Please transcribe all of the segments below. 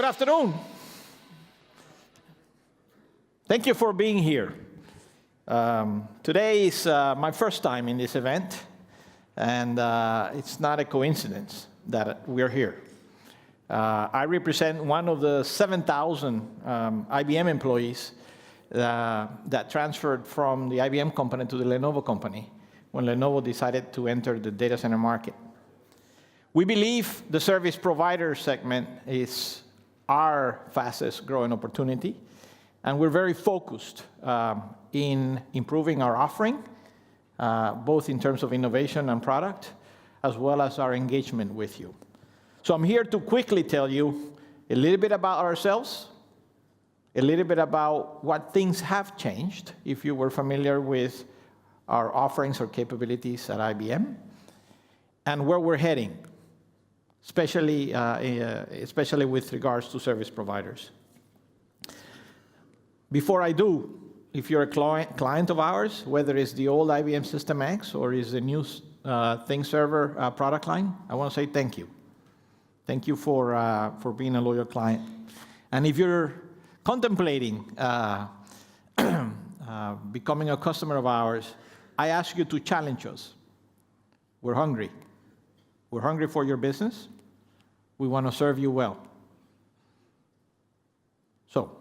afternoon. Thank you for being here. Today is my first time in this event, and it's not a coincidence that we're here. I represent one of the 7,000 IBM employees that transferred from the IBM company to the Lenovo company when Lenovo decided to enter the data center market. We believe the service provider segment is our fastest growing opportunity, and we're very focused in improving our offering, both in terms of innovation and product, as well as our engagement with you. So I'm here to quickly tell you a little bit about ourselves, a little bit about what things have changed, if you were familiar with our offerings or capabilities at IBM, and where we're heading, especially with regards to service providers. Before I do, if you're a client of ours, whether it's the old IBM System X or is the new ThinkServer product line, I want to say thank you. Thank you for being a loyal client. And if you're contemplating becoming a customer of ours, I ask you to challenge us. We're hungry. We're hungry for your business. We want to serve you well. So,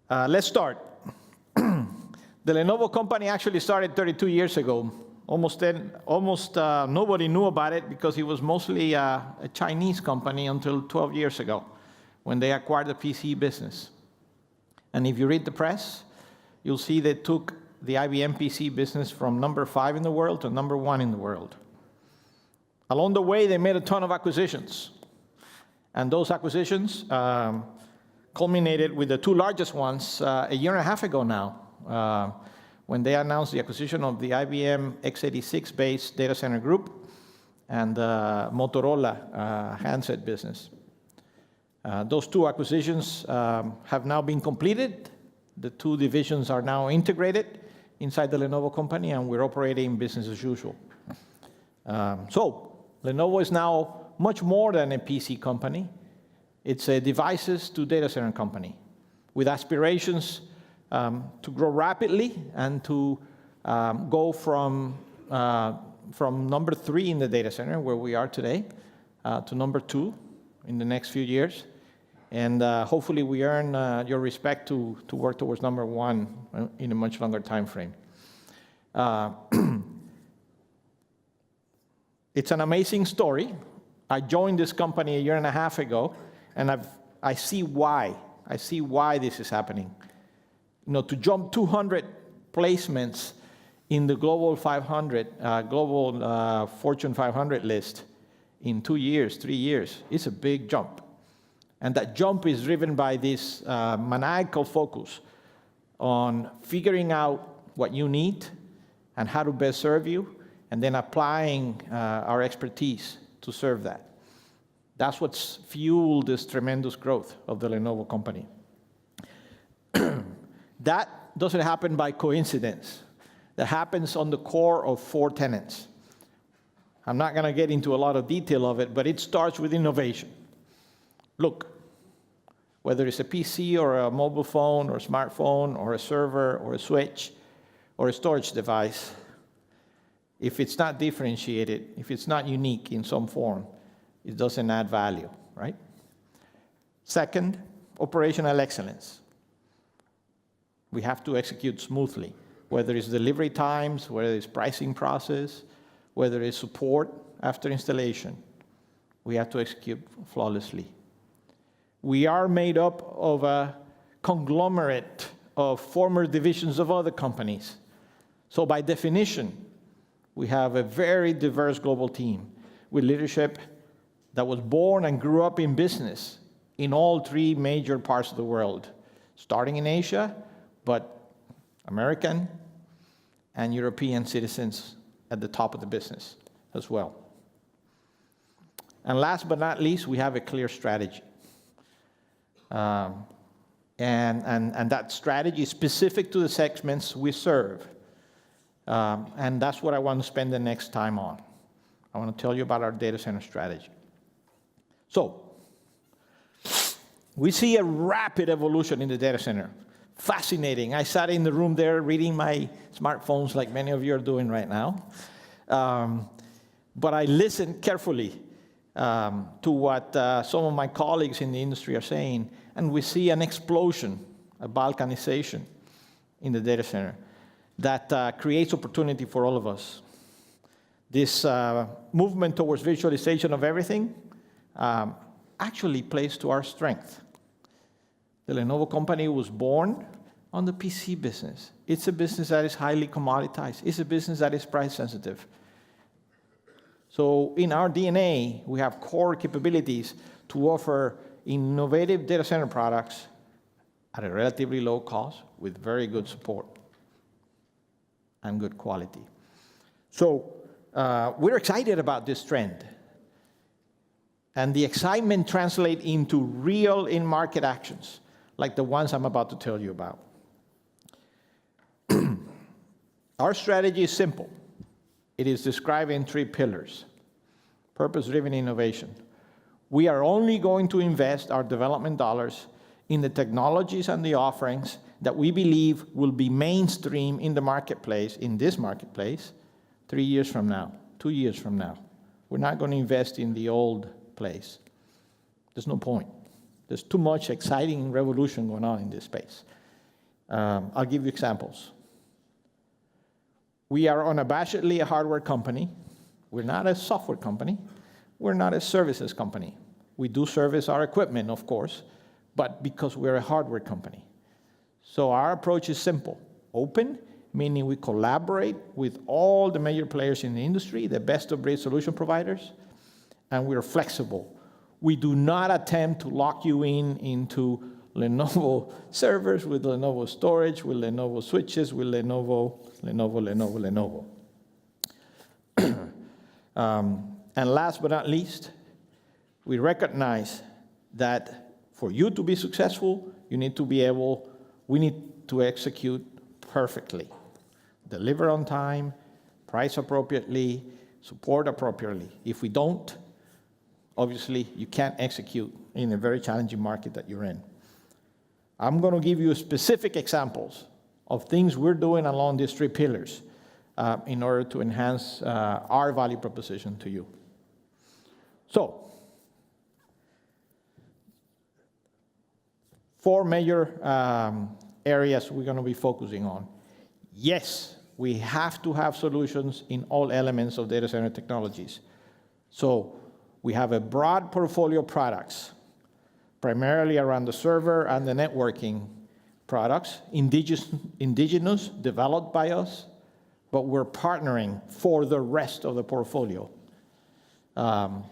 let's start. The Lenovo company actually started 32 years ago. Almost nobody knew about it because it was mostly a Chinese company until 12 years ago when they acquired the PC business. And if you read the press, you'll see they took the IBM PC business from number 5 in the world to number 1 in the world. Along the way, they made a ton of acquisitions. And those acquisitions culminated with the 2 largest ones a year and a half ago now, when they announced the acquisition of the IBM x86-based data center group and the Motorola handset business. Those 2 acquisitions have now been completed. The 2 divisions are now integrated inside the Lenovo company, and we're operating business as usual. So Lenovo is now much more than a PC company. It's a devices to data center company with aspirations to grow rapidly and to go from number 3 in the data center, where we are today, to number 2 in the next few years. And hopefully we earn your respect to work towards number 1 in a much longer time frame. It's an amazing story. I joined this company a year and a half ago, and I see why. I see why this is happening. You know, to jump 200 placements in the Global 500, Fortune 500 list in 2 years, 3 years, it's a big jump. And that jump is driven by this maniacal focus on figuring out what you need and how to best serve you, and then applying our expertise to serve that. That's what's fueled this tremendous growth of the Lenovo company. That doesn't happen by coincidence. That happens on the core of 4 tenets. I'm not going to get into a lot of detail of it, but it starts with innovation. Look, whether it's a PC or a mobile phone or a smartphone or a server or a switch or a storage device, if it's not differentiated, if it's not unique in some form, it doesn't add value, right? Second, operational excellence. We have to execute smoothly, whether it's delivery times, whether it's pricing process, whether it's support after installation. We have to execute flawlessly. We are made up of a conglomerate of former divisions of other companies. So by definition, we have a very diverse global team with leadership that was born and grew up in business in all 3 major parts of the world, starting in Asia, but American and European citizens at the top of the business as well. And last but not least, we have a clear strategy. And that strategy is specific to the segments we serve. And that's what I want to spend the next time on. I want to tell you about our data center strategy. So, We see a rapid evolution in the data center. Fascinating. I sat in the room there reading my smartphones like many of you are doing right now. But I listened carefully to what some of my colleagues in the industry are saying, and we see an explosion, a balkanization in the data center that creates opportunity for all of us. This movement towards visualization of everything actually plays to our strength. The Lenovo company was born on the PC business. It's a business that is highly commoditized. It's a business that is price sensitive. So in our DNA, we have core capabilities to offer innovative data center products at a relatively low cost with very good support and good quality. So we're excited about this trend. And the excitement translates into real in-market actions, like the ones I'm about to tell you about. Our strategy is simple. It is described in 3 pillars. Purpose-driven innovation. We are only going to invest our development dollars in the technologies and the offerings that we believe will be mainstream in the marketplace, in this marketplace, 3 years from now, 2 years from now. We're not going to invest in the old place. There's no point. There's too much exciting revolution going on in this space. I'll give you examples. We are unabashedly a hardware company. We're not a software company. We're not a services company. We do service our equipment, of course, but because we're a hardware company. So our approach is simple. Open, meaning we collaborate with all the major players in the industry, the best-of-breed solution providers, and we're flexible. We do not attempt to lock you into Lenovo servers with Lenovo storage, with Lenovo switches, with Lenovo. And last but not least, we recognize that for you to be successful, we need to execute perfectly. Deliver on time, price appropriately, support appropriately. If we don't, obviously, you can't execute in a very challenging market that you're in. I'm going to give you specific examples of things we're doing along these 3 pillars in order to enhance our value proposition to you. So, 4 major areas we're going to be focusing on. Yes, we have to have solutions in all elements of data center technologies. So, we have a broad portfolio of products, primarily around the server and the networking products, indigenous, developed by us, but we're partnering for the rest of the portfolio.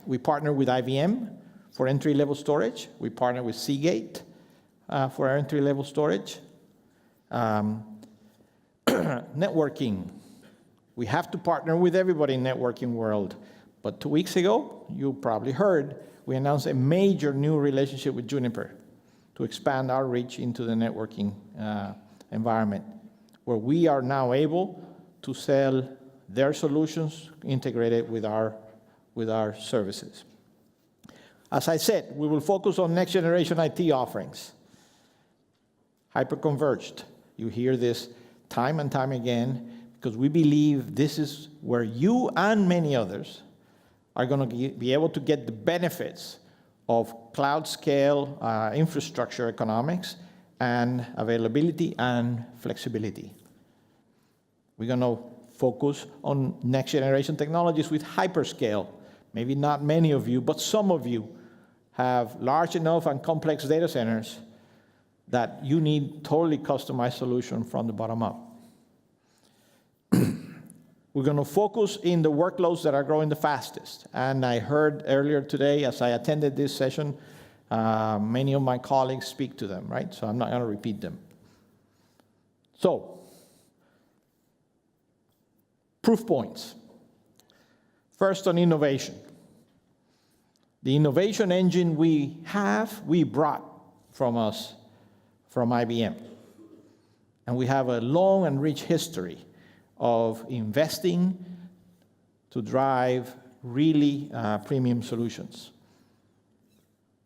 We partner with IBM for entry-level storage. We partner with Seagate for our entry-level storage. Networking. We have to partner with everybody in the networking world. But 2 weeks ago, you probably heard, we announced a major new relationship with Juniper to expand our reach into the networking environment, where we are now able to sell their solutions integrated with our services. As I said, we will focus on next-generation IT offerings. HyperConverged. You hear this time and time again, because we believe this is where you and many others are going to be able to get the benefits of cloud scale infrastructure economics and availability and flexibility. We're going to focus on next generation technologies with Hyperscale. Maybe not many of you, but some of you have large enough and complex data centers that you need totally customized solution from the bottom up. We're going to focus in the workloads that are growing the fastest. And I heard earlier today, as I attended this session, many of my colleagues speak to them, right? So I'm not going to repeat them. So, proof points. First, on innovation. The innovation engine we brought from IBM. And we have a long and rich history of investing to drive really premium solutions.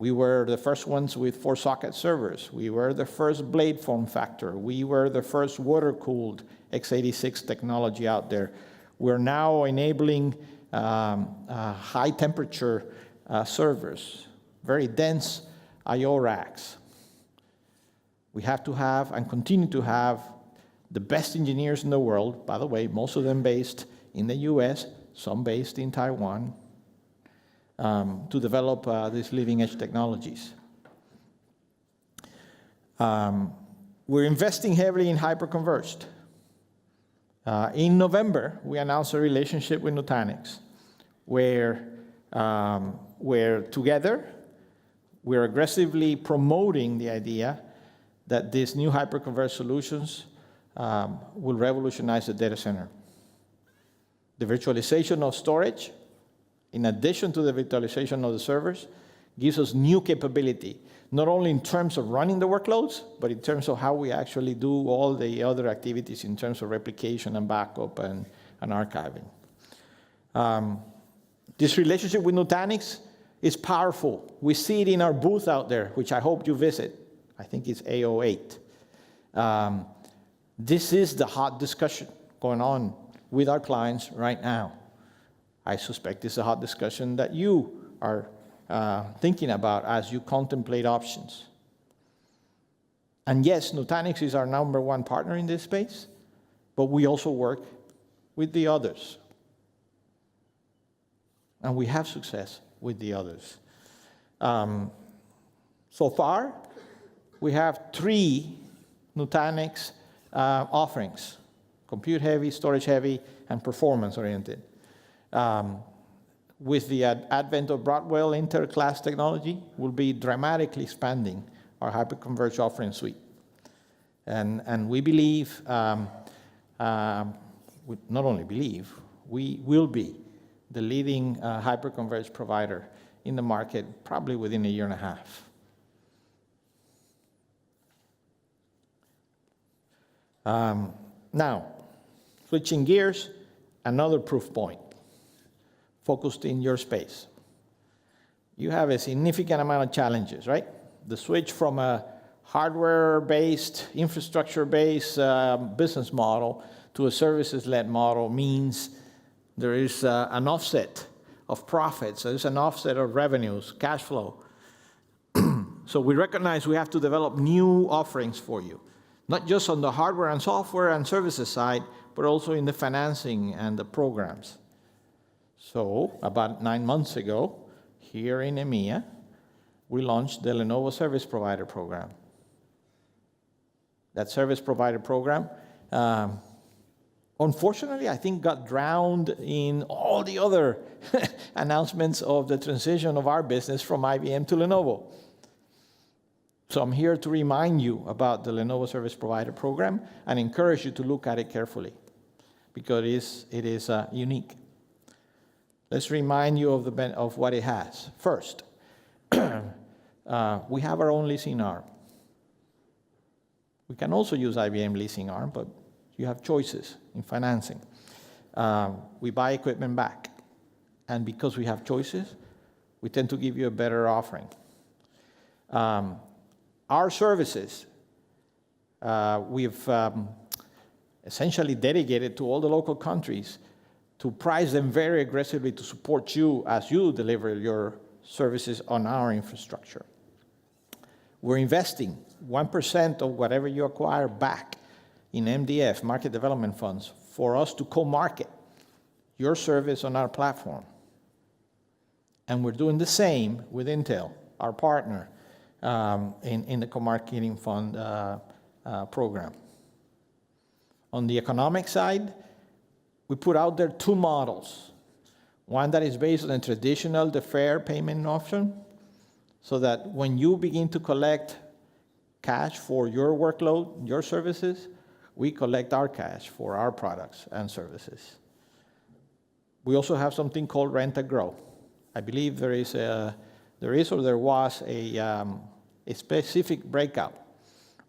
We were the first ones with 4-socket servers. We were the first blade form factor. We were the first water-cooled x86 technology out there. We're now enabling high-temperature servers, very dense I/O racks. We have to have and continue to have the best engineers in the world, by the way, most of them based in the US, some based in Taiwan, to develop these leading-edge technologies. We're investing heavily in HyperConverged. In November, we announced a relationship with Nutanix, where together we're aggressively promoting the idea that these new HyperConverged solutions will revolutionize the data center. The virtualization of storage, in addition to the virtualization of the servers, gives us new capability, not only in terms of running the workloads, but in terms of how we actually do all the other activities in terms of replication and backup and archiving. This relationship with Nutanix is powerful. We see it in our booth out there, which I hope you visit. I think it's A08. This is the hot discussion going on with our clients right now. I suspect it's a hot discussion that you are thinking about as you contemplate options. And yes, Nutanix is our #1 partner in this space, but we also work with the others. And we have success with the others. So far, we have 3 Nutanix offerings: compute heavy, storage heavy, and performance oriented. With the advent of Broadwell inter-class technology, we'll be dramatically expanding our HyperConverged offering suite. And we believe, we not only believe, we will be the leading HyperConverged provider in the market, probably within a year and a half. Now, switching gears, another proof point focused in your space. You have a significant amount of challenges, right? The switch from a hardware-based, infrastructure-based business model to a services-led model means there is an offset of profits, there's an offset of revenues, cash flow. So we recognize we have to develop new offerings for you, not just on the hardware and software and services side, but also in the financing and the programs. So about 9 months ago, here in EMEA, we launched the Lenovo Service Provider Program. That service provider program, unfortunately, I think got drowned in all the other announcements of the transition of our business from IBM to Lenovo. So I'm here to remind you about the Lenovo Service Provider Program and encourage you to look at it carefully, because it is unique. Let's remind you of what it has. First, we have our own leasing arm. We can also use IBM leasing arm, but you have choices in financing. We buy equipment back. And because we have choices, we tend to give you a better offering. Our services, we've essentially dedicated to all the local countries to price them very aggressively to support you as you deliver your services on our infrastructure. We're investing 1% of whatever you acquire back in MDF, market development funds, for us to co-market your service on our platform. And we're doing the same with Intel, our partner, in the co-marketing fund program. On the economic side, we put out there 2 models. One that is based on a traditional deferred payment option, so that when you begin to collect cash for your workload, your services, we collect our cash for our products and services. We also have something called Rent and Grow. I believe there was a specific breakout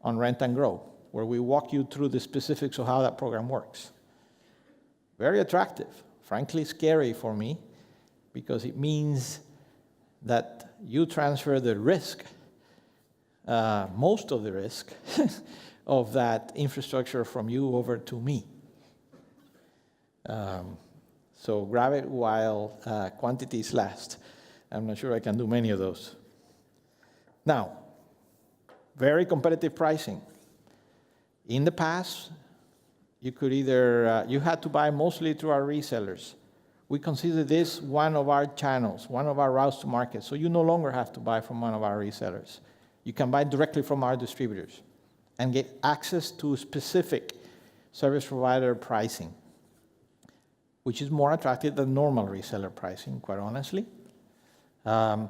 on Rent and Grow, where we walk you through the specifics of how that program works. Very attractive, frankly scary for me, because it means that you transfer the risk, most of the risk, of that infrastructure from you over to me. So grab it while quantities last. I'm not sure I can do many of those. Now, very competitive pricing. In the past, you could either, you had to buy mostly through our resellers. We consider this one of our channels, one of our routes to market. So you no longer have to buy from one of our resellers. You can buy directly from our distributors and get access to specific service provider pricing, which is more attractive than normal reseller pricing, quite honestly. And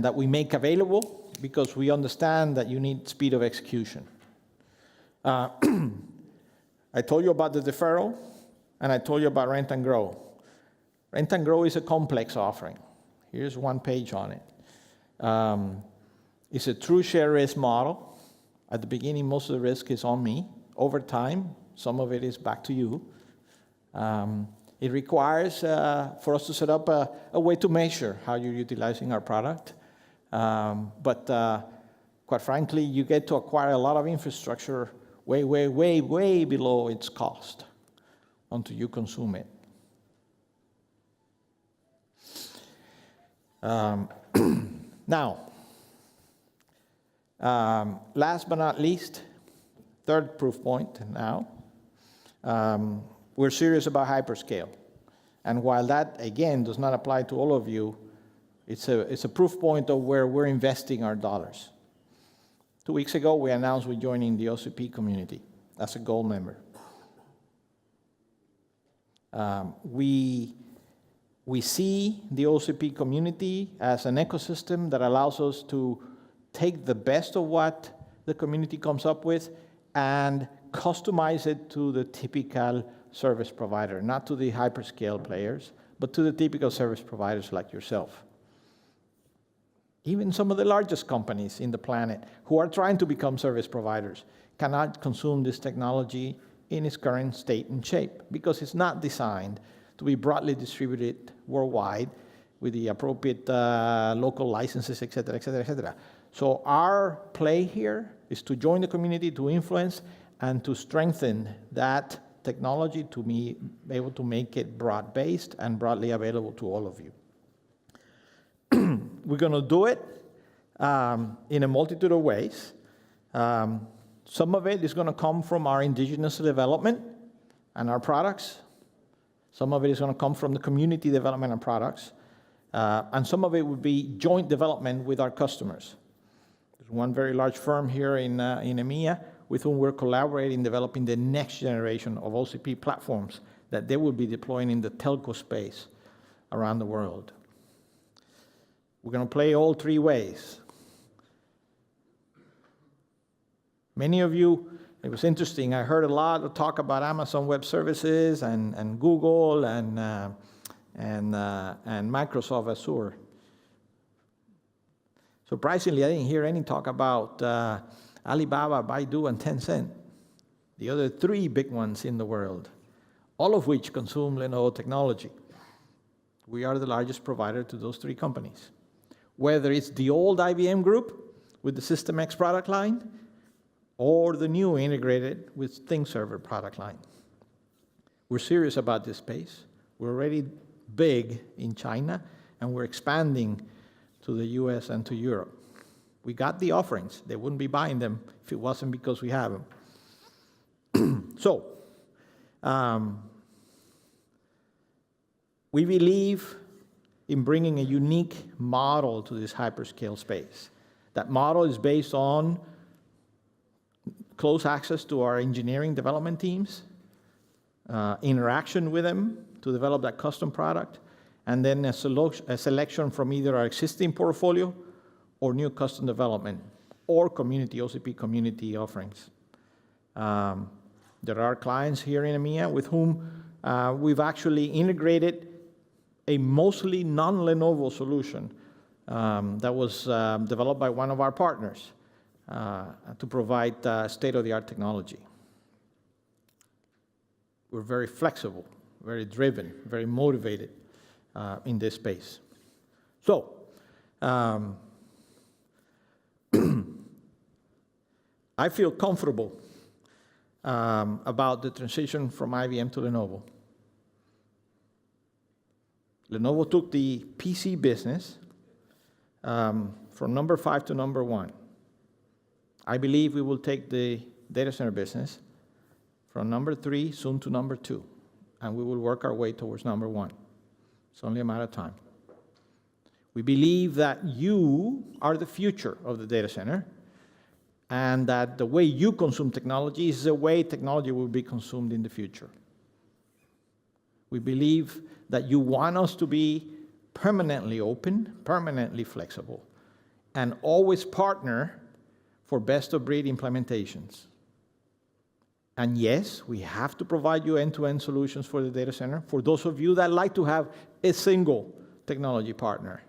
that we make available because we understand that you need speed of execution. I told you about the deferral, and I told you about Rent and Grow. Rent and Grow is a complex offering. Here's one page on it. It's a true share risk model. At the beginning, most of the risk is on me. Over time, some of it is back to you. It requires for us to set up a way to measure how you're utilizing our product. But quite frankly, you get to acquire a lot of infrastructure way, way, way, way below its cost until you consume it. Now, last but not least, third proof point now, we're serious about hyperscale. And while that, again, does not apply to all of you, it's a proof point of where we're investing our dollars. 2 weeks ago, we announced we're joining the OCP community as a gold member. We see the OCP community as an ecosystem that allows us to take the best of what the community comes up with and customize it to the typical service provider, not to the hyperscale players, but to the typical service providers like yourself. Even some of the largest companies in the planet who are trying to become service providers cannot consume this technology in its current state and shape because it's not designed to be broadly distributed worldwide with the appropriate local licenses, et cetera, et cetera, et cetera. So our play here is to join the community, to influence, and to strengthen that technology to be able to make it broad-based and broadly available to all of you. We're going to do it in a multitude of ways. Some of it is going to come from our indigenous development and our products. Some of it is going to come from the community development and products. And some of it would be joint development with our customers. There's one very large firm here in EMEA with whom we're collaborating, developing the next generation of OCP platforms that they will be deploying in the telco space around the world. We're going to play all three ways. Many of you, it was interesting, I heard a lot of talk about Amazon Web Services and Google and Microsoft Azure. Surprisingly, I didn't hear any talk about Alibaba, Baidu, and Tencent, the other three big ones in the world, all of which consume Lenovo technology. We are the largest provider to those three companies. Whether it's the old IBM group with the System X product line or the new integrated with ThinkServer product line. We're serious about this space. We're already big in China, and we're expanding to the US and to Europe. We got the offerings. They wouldn't be buying them if it wasn't because we have them. So, we believe in bringing a unique model to this hyperscale space. That model is based on close access to our engineering development teams, interaction with them to develop that custom product, and then a selection from either our existing portfolio or new custom development or community, OCP community offerings. There are clients here in EMEA with whom we've actually integrated a mostly non-Lenovo solution that was developed by one of our partners to provide state-of-the-art technology. We're very flexible, very driven, very motivated in this space. So, I feel comfortable about the transition from IBM to Lenovo. Lenovo took the PC business from number 5 to number 1. I believe we will take the data center business from number 3 soon to number 2, and we will work our way towards number 1. It's only a matter of time. We believe that you are the future of the data center, and that the way you consume technology is the way technology will be consumed in the future. We believe that you want us to be permanently open, permanently flexible, and always partner for best-of-breed implementations. And yes, we have to provide you end-to-end solutions for the data center, for those of you that like to have a single technology partner.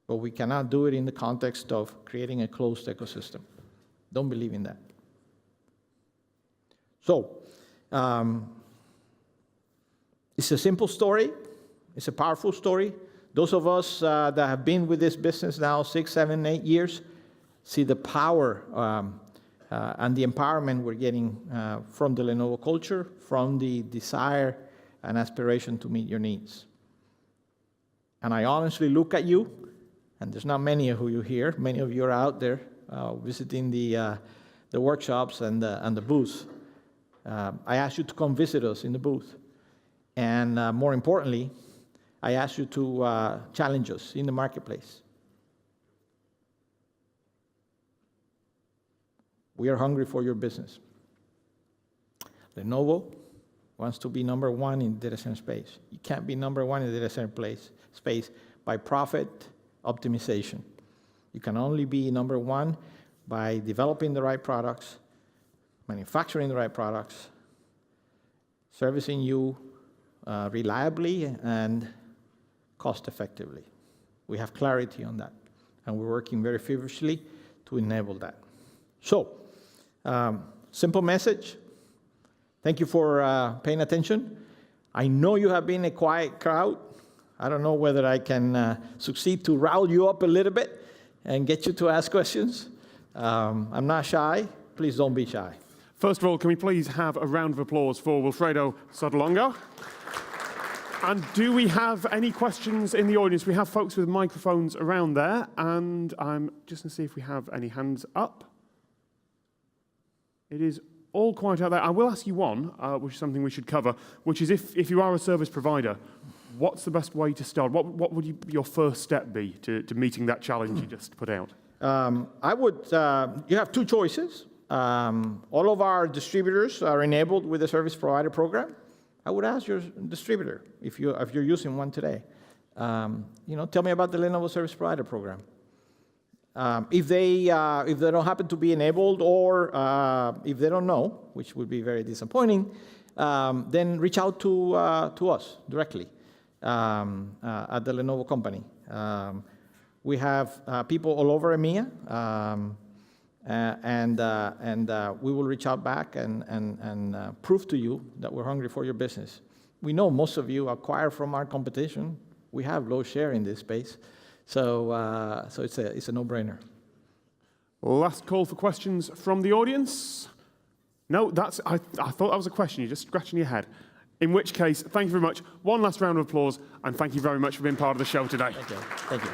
But we cannot do it in the context of creating a closed ecosystem. Don't believe in that. So, it's a simple story. It's a powerful story. Those of us that have been with this business now 6, 7, 8 years see the power and the empowerment we're getting from the Lenovo culture, from the desire and aspiration to meet your needs. And I honestly look at you, and there's not many of you here. Many of you are out there visiting the workshops and the booths. I ask you to come visit us in the booth. And more importantly, I ask you to challenge us in the marketplace. We are hungry for your business. Lenovo wants to be number 1 in the data center space. You can't be number 1 in the data center space by profit optimization. You can only be number 1 by developing the right products, manufacturing the right products, servicing you reliably and cost effectively. We have clarity on that, and we're working very feverishly to enable that. So, simple message. Thank you for paying attention. I know you have been a quiet crowd. I don't know whether I can succeed to rile you up a little bit and get you to ask questions. I'm not shy. Please don't be shy. First of all, can we please have a round of applause for Wilfredo Sotolongo? And do we have any questions in the audience? We have folks with microphones around there, and I'm just going to see if we have any hands up. It is all quiet out there. I will ask you one, which is something we should cover, which is if you are a service provider, what's the best way to start? What would your first step be to meeting that challenge you just put out? You have 2 choices. All of our distributors are enabled with the service provider program. I would ask your distributor, if you're using one today, tell me about the Lenovo Service Provider Program. If they don't happen to be enabled, or if they don't know, which would be very disappointing, then reach out to us directly at the Lenovo company. We have people all over EMEA, and we will reach out back and prove to you that we're hungry for your business. We know most of you acquire from our competition. We have low share in this space, so it's a no-brainer. Last call for questions from the audience. No, I thought that was a question. You're just scratching your head. In which case, thank you very much. One last round of applause, and thank you very much for being part of the show today. Thank you. Thank you.